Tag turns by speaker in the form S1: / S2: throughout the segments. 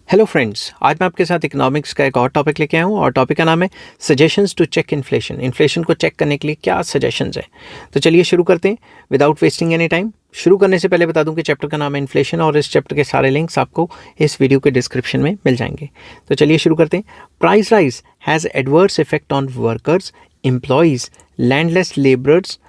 S1: Hello friends, आज मैं आपके साथ इकोनॉमिक्स का एक और टॉपिक लेके आया हूँ और टॉपिक का नाम है suggestions to check inflation. Inflation को चेक करने के लिए क्या सजेशंस हैं। तो चलिए शुरू करते हैं विदाउट वेस्टिंग एनी टाइम। शुरू करने से पहले बता दूं कि चैप्टर का नाम है इन्फ्लेशन और इस चैप्टर के सारे लिंक्स आपको इस वीडियो के डिस्क्रिप्शन में मिल जाएंगे। तो चलिए शुरू करते हैं। Price rise has adverse effect on workers, employees, landless labourers,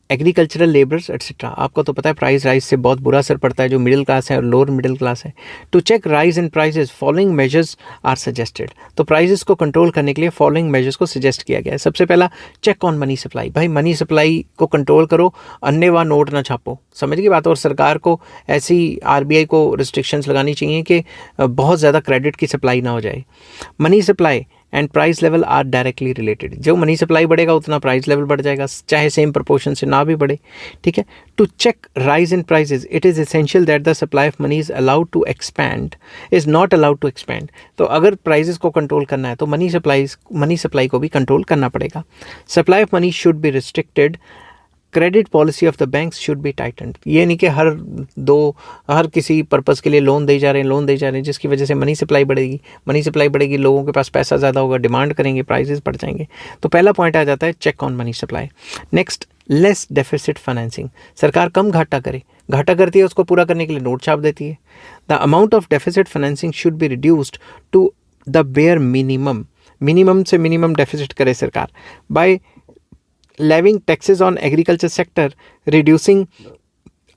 S1: agricultural labours etcetera. आपको तो पता है प्राइस राइज से बहुत बुरा असर पड़ता है जो मिडिल क्लास है और लोअर मिडिल क्लास है। To check rise in prices following measures are suggested. तो प्राइसेस को कंट्रोल करने के लिए फॉलोइंग मेजर्स को सजेस्ट किया गया है। सबसे पहला, चेक ऑन मनी सप्लाई। भाई मनी सप्लाई को कंट्रोल करो, अन्य व नोट ना छापो। समझ की बात। और सरकार को ऐसी आरबीआई को रिस्ट्रिक्शंस लगानी चाहिए कि बहुत ज़्यादा क्रेडिट की सप्लाई ना हो जाए। Money supply and price level are directly related. जो मनी सप्लाई बढ़ेगा उतना प्राइस लेवल बढ़ जाएगा, चाहे सेम प्रोपोर्शन से ना भी बढ़े। ठीक है। To check rise in prices it is essential that the supply of money is allowed to expand, is not allowed to expand. तो अगर प्राइसेस को कंट्रोल करना है तो मनी सप्लाई को भी कंट्रोल करना पड़ेगा। Supply of money should be restricted. Credit policy of the banks should be tightened. ये नहीं कि हर किसी पर्पज़ के लिए लोन दे जा रहे हैं जिसकी वजह से मनी सप्लाई बढ़ेगी, लोगों के पास पैसा ज़्यादा होगा, डिमांड करेंगे, प्राइसेस बढ़ जाएंगे। तो पहला पॉइंट आ जाता है check on money supply. Next, less deficit financing. सरकार कम घाटा करती है, उसको पूरा करने के लिए नोट छाप देती है। The amount of deficit financing should be reduced to the bare minimum से मिनिमम डेफिसिट करे सरकार by levying taxes on agriculture sector, reducing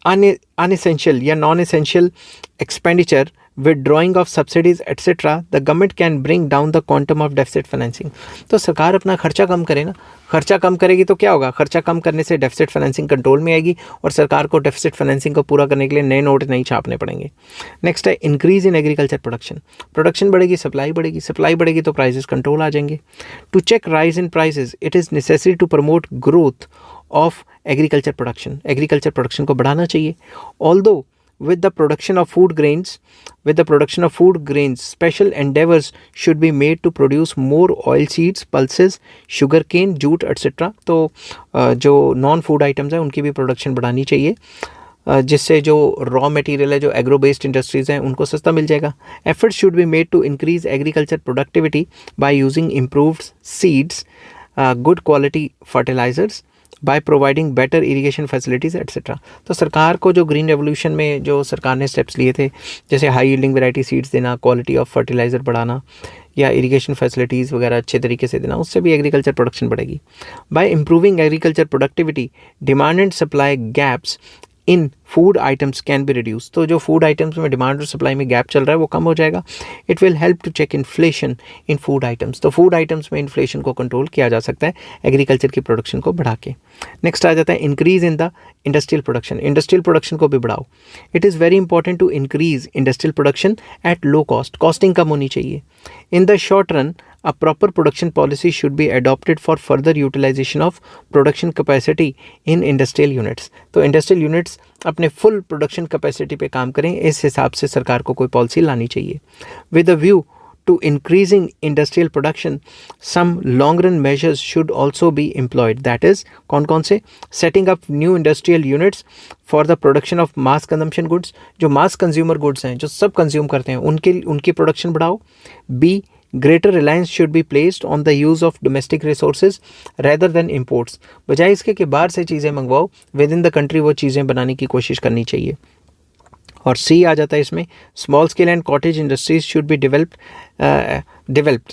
S1: unessential या non-essential expenditure, withdrawing of subsidies etc. the government can bring down the quantum of deficit financing। तो सरकार अपना खर्चा कम करे ना, खर्चा कम करेगी तो क्या होगा, खर्चा कम करने से डेफिसिट फाइनेंसिंग कंट्रोल में आएगी और सरकार को डेफिसिट फाइनेंसिंग को पूरा करने के लिए नए नोट नहीं छापने पड़ेंगे। नेक्स्ट है इंक्रीज इन एग्रीकल्चर प्रोडक्शन बढ़ेगी, सप्लाई बढ़ेगी तो प्राइसेस कंट्रोल आ जाएंगे। To check rise in prices it is necessary to promote growth of agriculture production को बढ़ाना चाहिए। Although with the production of food grains special endeavors should be made to produce more oil seeds, pulses, sugarcane, jute etc. तो जो non food items हैं उनकी भी production बढ़ानी चाहिए, जिससे जो रॉ मटेरियल है, जो एग्रो बेस्ड इंडस्ट्रीज़ हैं, उनको सस्ता मिल जाएगा। Efforts should be made to increase agriculture productivity by using improved seeds, good quality fertilisers, by providing better irrigation facilities etcetera. तो सरकार को जो ग्रीन रेवोल्यूशन में जो सरकार ने स्टेप्स लिए थे, जैसे हाई यील्डिंग वैरायटी सीड्स देना, क्वालिटी ऑफ फर्टिलाइज़र बढ़ाना या इरीगेशन फैसिलिटीज़ वगैरह अच्छे तरीके से देना, उससे भी एग्रीकल्चर प्रोडक्शन बढ़ेगी। By improving agriculture productivity demand and supply gaps in food items can be reduce. तो जो फूड आइटम्स में डिमांड और सप्लाई में गैप चल रहा है वो कम हो जाएगा। It will help to check inflation in food items. तो फूड आइटम्स में इन्फ्लेशन को कंट्रोल किया जा सकता है एग्रीकल्चर की प्रोडक्शन को बढ़ा के। नेक्स्ट आ जाता है increase in the industrial production को भी बढ़ाओ। It is very important to increase industrial production at low cost. Costing कम होनी चाहिए। In the short run a proper production policy should be adopted for further utilization of production capacity in industrial units। तो industrial units अपने full production capacity पे काम करें, इस हिसाब से सरकार को कोई पॉलिसी लानी चाहिए। With a view to increasing industrial production, some long run measures should also be employed, that is कौन से, setting up new industrial units for the production of mass consumption goods। जो mass consumer goods हैं, जो सब consume करते हैं, उनकी production बढ़ाओ। B, greater reliance should be placed on the use of domestic resources rather than imports। बजाय इसके कि बाहर से चीज़ें मंगवाओ, विद इन द कंट्री वो चीज़ें बनाने की कोशिश करनी चाहिए। और सी आ जाता है इसमें, small scale and cottage industries should be developed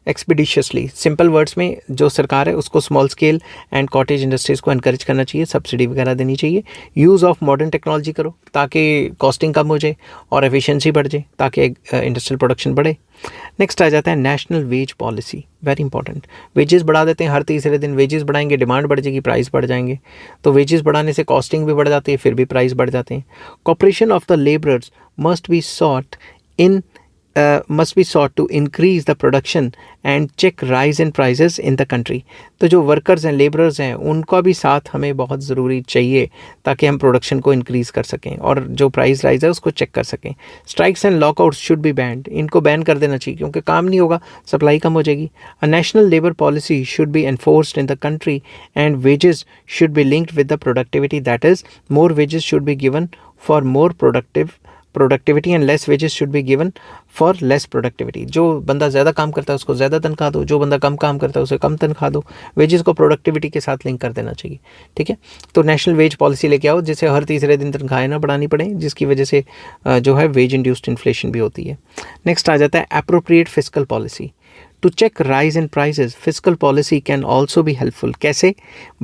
S1: expeditiously. Simple words में जो सरकार है उसको small scale and cottage industries को एनकरेज करना चाहिए, सब्सिडी वगैरह देनी चाहिए। यूज़ ऑफ मॉडर्न टेक्नोलॉजी करो ताकि कॉस्टिंग कम हो जाए और एफिशिएंसी बढ़ जाए, ताकि इंडस्ट्रियल प्रोडक्शन बढ़े। नेक्स्ट आ जाता है national wage policy, very important. Wages बढ़ा देते हैं, हर तीसरे दिन वेजेस बढ़ाएंगे, डिमांड बढ़ जाएगी, प्राइस बढ़ जाएंगे। तो वेजेस बढ़ाने से कॉस्टिंग भी बढ़ जाती है, फिर भी प्राइस बढ़ जाते हैं। Cooperation of the labourers must be sought to increase the production and check rise in prices in the country। तो जो वर्कर्स हैं, लेबरर्स हैं, उनका भी साथ हमें बहुत ज़रूरी चाहिए ताकि हम प्रोडक्शन को इंक्रीज़ कर सकें और जो प्राइस राइज है उसको चेक कर सकें। Strikes and lockouts should be band. इनको बैन कर देना चाहिए क्योंकि काम नहीं होगा, सप्लाई कम हो जाएगी। A national labour policy should be enforced in the country and wages should be linked with the productivity, that is more wages should be given for more productivity and less wages should be given for less productivity. जो बंदा ज़्यादा काम करता है उसको ज़्यादा तनख्वाह दो, जो बंदा कम काम करता है उसे कम तनख्वाह दो। वेजेस को प्रोडक्टिविटी के साथ लिंक कर देना चाहिए, ठीक है। तो नेशनल वेज पॉलिसी लेके आओ जिससे हर तीसरे दिन तनख्वाहें ना बढ़ानी पड़े, जिसकी वजह से जो है वेज इंड्यूस्ड इन्फ्लेशन भी होती है। नेक्स्ट आ जाता है appropriate fiscal policy. To check rise in prices, fiscal policy can also be helpful. कैसे?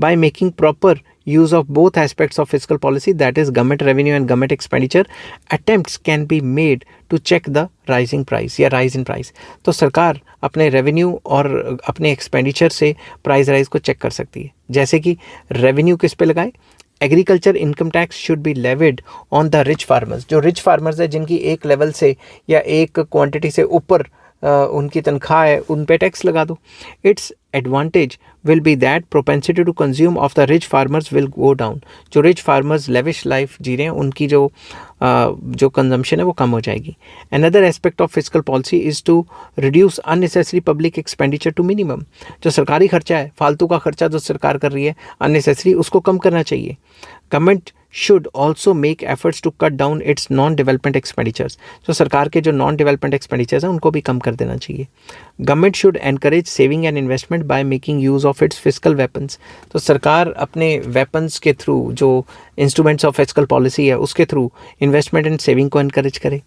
S1: By making proper use of both aspects of fiscal policy, that is government revenue and government expenditure, attempts can be made to check the rising price या rise in price। तो सरकार अपने revenue और अपने expenditure से price rise को check कर सकती है। जैसे कि रेवेन्यू किस पे लगाए? Agriculture income tax should be levied on the rich farmers. जो रिच फार्मर्स है जिनकी एक लेवल से या एक क्वांटिटी से ऊपर उनकी तनख्वाह है, उन पे टैक्स लगा दो। Its advantage will be that propensity to consume of the rich farmers will go down. जो रिच फार्मर्स लेविश लाइफ जी रहे हैं उनकी जो कंजम्पशन है वो कम हो जाएगी। Another aspect of fiscal policy is to reduce unnecessary public expenditure to minimum. जो सरकारी खर्चा है, फालतू का खर्चा जो सरकार कर रही है अननेसेसरी, उसको कम करना चाहिए। Government should also make efforts to cut down its non-development expenditures। तो सरकार के जो non-development expenditures हैं उनको भी कम कर देना चाहिए। Government should encourage saving and investment by making use of its fiscal weapons। तो सरकार अपने weapons के थ्रू, जो instruments of fiscal policy है उसके थ्रू investment and saving को encourage करे।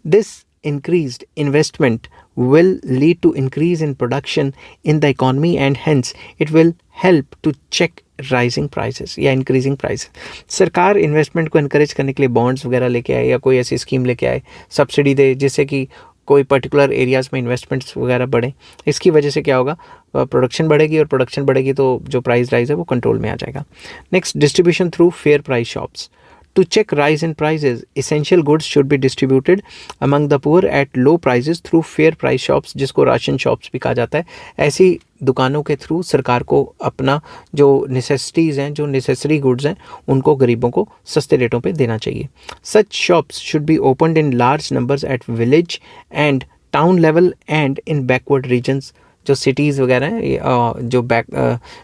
S1: This increased investment will lead to increase in production in the economy and hence it will help to check rising prices या increasing price. सरकार investment को encourage करने के लिए बॉन्ड्स वगैरह लेके आए या कोई ऐसी स्कीम लेके आए, सब्सिडी दे, जिससे कि कोई पर्टिकुलर एरियाज़ में इन्वेस्टमेंट्स वगैरह बढ़े। इसकी वजह से क्या होगा? प्रोडक्शन बढ़ेगी, और प्रोडक्शन बढ़ेगी तो जो प्राइस राइज है वो कंट्रोल में आ जाएगा। Next, distribution through fair price shops. To check rise in prices, essential goods should be distributed among the poor at low prices through fair price shops, जिसको राशन शॉप्स भी कहा जाता है। ऐसी दुकानों के थ्रू सरकार को अपना जो नेसेसिटीज़ हैं, जो नेसेसरी गुड्स हैं, उनको गरीबों को सस्ते रेटों पे देना चाहिए। Such shops should be opened in large numbers at village and town level and in backward regions। जो सिटीज़ वगैरह हैं,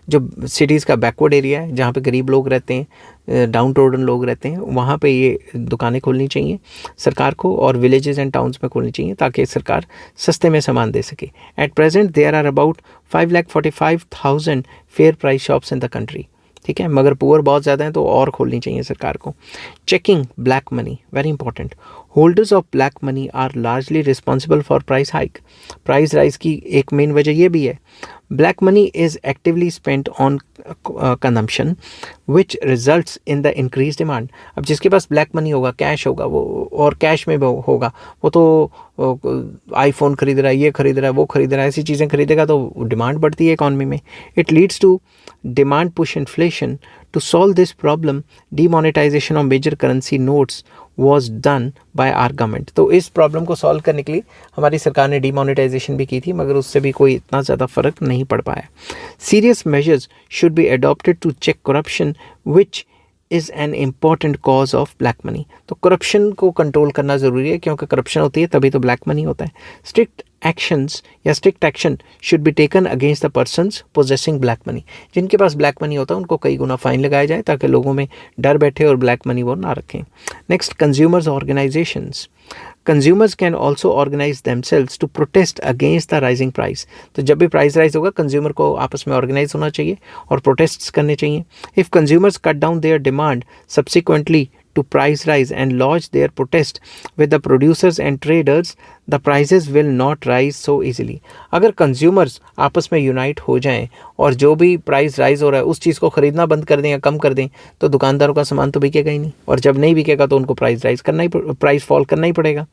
S1: जो सिटीज़ का बैकवर्ड एरिया है, जहाँ पे गरीब लोग रहते हैं, डाउन टोडन लोग रहते हैं, वहाँ पे ये दुकानें खोलनी चाहिए सरकार को, और विलेजेस एंड टाउन्स में खोलनी चाहिए ताकि सरकार सस्ते में सामान दे सके। At present there are about 5,45,000 fair price shops in the country, ठीक है, मगर पुअर बहुत ज़्यादा हैं तो और खोलनी चाहिए सरकार को। Checking black money, very important. Holders of black money are largely responsible for price hike. Price rise की एक मेन वजह ये भी है, black money is actively spent on consumption which results in the increase demand. अब जिसके पास black money होगा, कैश होगा, वो और कैश में होगा, वो तो आईफोन खरीद रहा है, ये खरीद रहा है, वो खरीद रहा है, ऐसी चीज़ें खरीदेगा तो डिमांड बढ़ती है इकॉनमी में। It leads to demand push inflation. To solve this problem, demonetisation of major currency notes was done by our government. तो इस प्रॉब्लम को सॉल्व करने के लिए हमारी सरकार ने डीमोनेटाइजेशन भी की थी, मगर उससे भी कोई इतना ज़्यादा फ़र्क नहीं पड़ पाया। Serious measures should be adopted to check corruption which is an important cause of black money. तो करप्शन को कंट्रोल करना ज़रूरी है, क्योंकि करप्शन होती है तभी तो ब्लैक मनी होता है। Strict action should be taken against the persons possessing black money. जिनके पास ब्लैक मनी होता है उनको कई गुना फाइन लगाया जाए ताकि लोगों में डर बैठे और ब्लैक मनी वो ना रखें। Next, consumers organisations. Consumers can also organise themselves to protest against the rising price. तो जब भी प्राइस राइज होगा कंज्यूमर को आपस में ऑर्गेनाइज होना चाहिए और प्रोटेस्ट करने चाहिए। If consumers cut down their demand subsequently to price rise and lodge their protest with the producers and traders, the prices will not rise so easily। अगर कंज्यूमर्स आपस में यूनाइट हो जाएं और जो भी प्राइस राइज हो रहा है उस चीज़ को ख़रीदना बंद कर दें या कम कर दें, तो दुकानदारों का सामान तो बिकेगा ही नहीं, और जब नहीं बिकेगा तो उनको प्राइस फॉल करना ही पड़ेगा,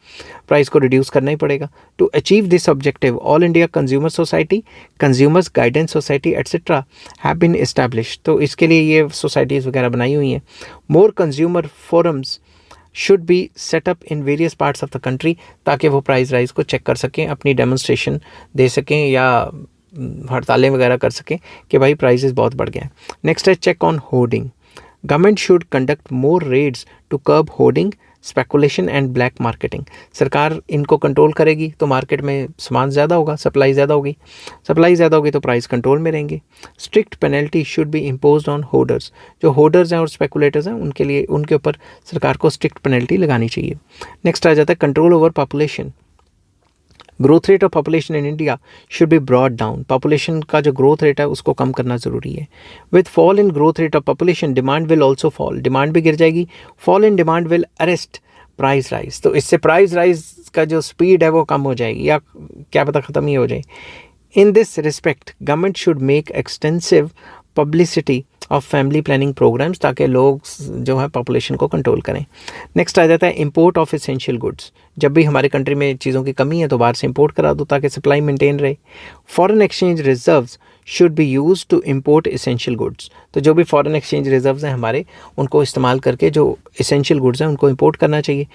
S1: प्राइस को रिड्यूस करना ही पड़ेगा। To achieve this objective, all India consumer society, consumers guidance society etcetera have been established. तो इसके लिए ये सोसाइटीज़ वगैरह बनाई हुई हैं। More consumer forums should be set up in various parts of the country, ताकि वो प्राइस राइज को चेक कर सकें, अपनी डेमोन्स्ट्रेशन दे सकें या हड़तालें वगैरह कर सकें कि भाई प्राइसेस बहुत बढ़ गए हैं। नेक्स्ट है check on hoarding. Government should conduct more raids to curb hoarding speculation and black marketing. सरकार इनको कंट्रोल करेगी तो मार्केट में सामान ज़्यादा होगा, सप्लाई ज़्यादा होगी, सप्लाई ज़्यादा होगी तो प्राइस कंट्रोल में रहेंगे। Strict penalty should be imposed on hoarders. जो होर्डर्स हैं और स्पेकुलेटर्स हैं उनके लिए, उनके ऊपर सरकार को स्ट्रिक्ट पेनल्टी लगानी चाहिए। नेक्स्ट आ जाता है control over population. Growth rate of population in India should be brought down. Population का जो ग्रोथ रेट है उसको कम करना ज़रूरी है। With fall in growth rate of population demand will also fall. Demand भी गिर जाएगी। Fall in demand will arrest price rise. तो इससे प्राइस राइज का जो स्पीड है वो कम हो जाएगी, या क्या पता ख़त्म ही हो जाए। In this respect government should make extensive publicity of family planning programmes, ताकि लोग जो है पॉपुलेशन को कंट्रोल करें। नेक्स्ट आ जाता है इंपोर्ट ऑफ एसेंशियल गुड्स। जब भी हमारे कंट्री में चीज़ों की कमी है तो बाहर से इंपोर्ट करा दो ताकि सप्लाई मेंटेन रहे। Foreign exchange reserves should be use to import essential goods. तो जो भी फॉरेन एक्सचेंज रिजर्व्स हैं हमारे, उनको इस्तेमाल करके जो एसेंशियल गुड्स हैं उनको इंपोर्ट करना चाहिए।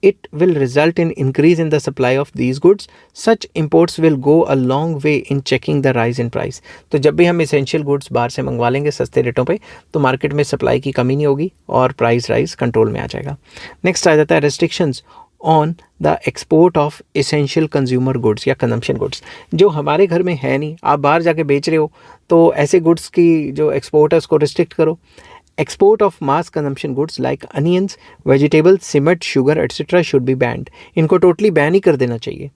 S1: It will result in increase in the supply of these goods. Such imports will go a long way in checking the rise in price. तो जब भी हम essential goods बाहर से मंगवा लेंगे सस्ते रेटों पे तो मार्केट में सप्लाई की कमी नहीं होगी और प्राइस राइज कंट्रोल में आ जाएगा। नेक्स्ट आ जाता है restrictions on the export of essential consumer goods या कंजम्पशन गुड्स। जो हमारे घर में है नहीं, आप बाहर जाके बेच रहे हो, तो ऐसे गुड्स की जो एक्सपोर्ट है उसको रिस्ट्रिक्ट करो। Export of mass consumption goods like onions, vegetables, cement, sugar, etc. should be banned. इनको totally ban ही कर देना चाहिए।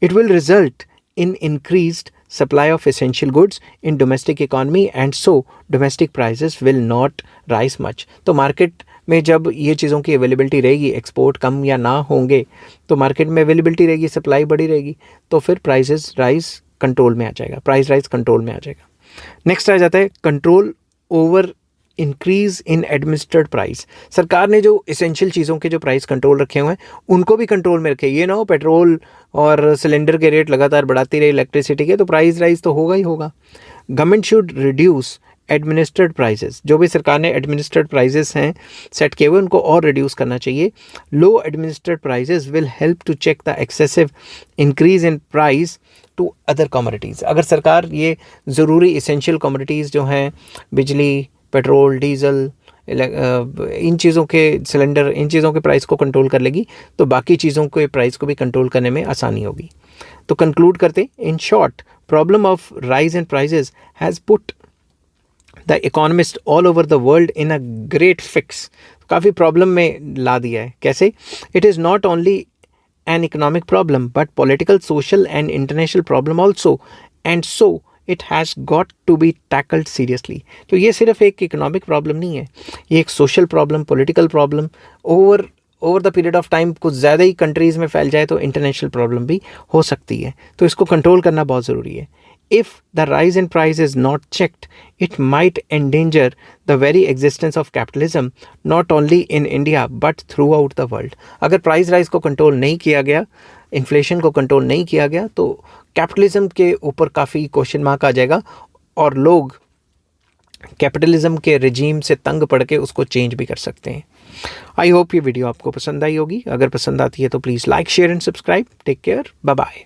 S1: It will result in increased supply of essential goods in domestic economy and so domestic prices will not rise much. तो market में जब ये चीज़ों की अवेलेबिलिटी रहेगी, एक्सपोर्ट कम या ना होंगे, तो मार्केट में अवेलेबिलिटी रहेगी, सप्लाई बढ़ी रहेगी, तो फिर प्राइसेस राइज कंट्रोल में आ जाएगा, प्राइस राइज कंट्रोल में आ जाएगा। नेक्स्ट आ जाता है control over increase in administered price. सरकार ने जो इसेंशियल चीज़ों के जो प्राइस कंट्रोल रखे हुए हैं उनको भी कंट्रोल में रखे। ये ना हो पेट्रोल और सिलेंडर के रेट लगातार बढ़ाती रहे इलेक्ट्रिसिटी के, तो प्राइस राइज तो होगा ही होगा। Government should reduce administered prices. जो भी सरकार ने एडमिनिस्ट्रेड प्राइसेस हैं सेट किए हुए उनको और रिड्यूस करना चाहिए। Low administered prices will help to check the excessive increase in price to other commodities. अगर सरकार ये ज़रूरी इसेंशियल कमोडिटीज़ जो हैं, बिजली, पेट्रोल, डीजल, इन चीज़ों के सिलेंडर, इन चीज़ों के प्राइस को कंट्रोल कर लेगी तो बाकी चीज़ों के प्राइस को भी कंट्रोल करने में आसानी होगी। तो कंक्लूड करते, in short problem of rise in prices has put the economist all over the world in a great fix. काफ़ी प्रॉब्लम में ला दिया है। कैसे? It is not only an economic problem but political, social and international problem also, and so it has got to be tackled seriously. तो ये सिर्फ एक इकोनॉमिक प्रॉब्लम नहीं है, ये एक social problem, political problem, over the period of time कुछ ज़्यादा ही कंट्रीज़ में फैल जाए तो इंटरनेशनल प्रॉब्लम भी हो सकती है। तो इसको कंट्रोल करना बहुत ज़रूरी है। If the rise in price is not checked, it might endanger the very existence of capitalism, not only in India but throughout the world. अगर प्राइस राइज को कंट्रोल नहीं किया गया, इन्फ्लेशन को कंट्रोल नहीं किया गया, तो कैपिटलिज्म के ऊपर काफ़ी क्वेश्चन मार्क आ जाएगा और लोग कैपिटलिज्म के रिजीम से तंग पड़ के उसको चेंज भी कर सकते हैं। आई होप ये वीडियो आपको पसंद आई होगी। अगर पसंद आती है तो please like, share and subscribe. Take care, bye bye.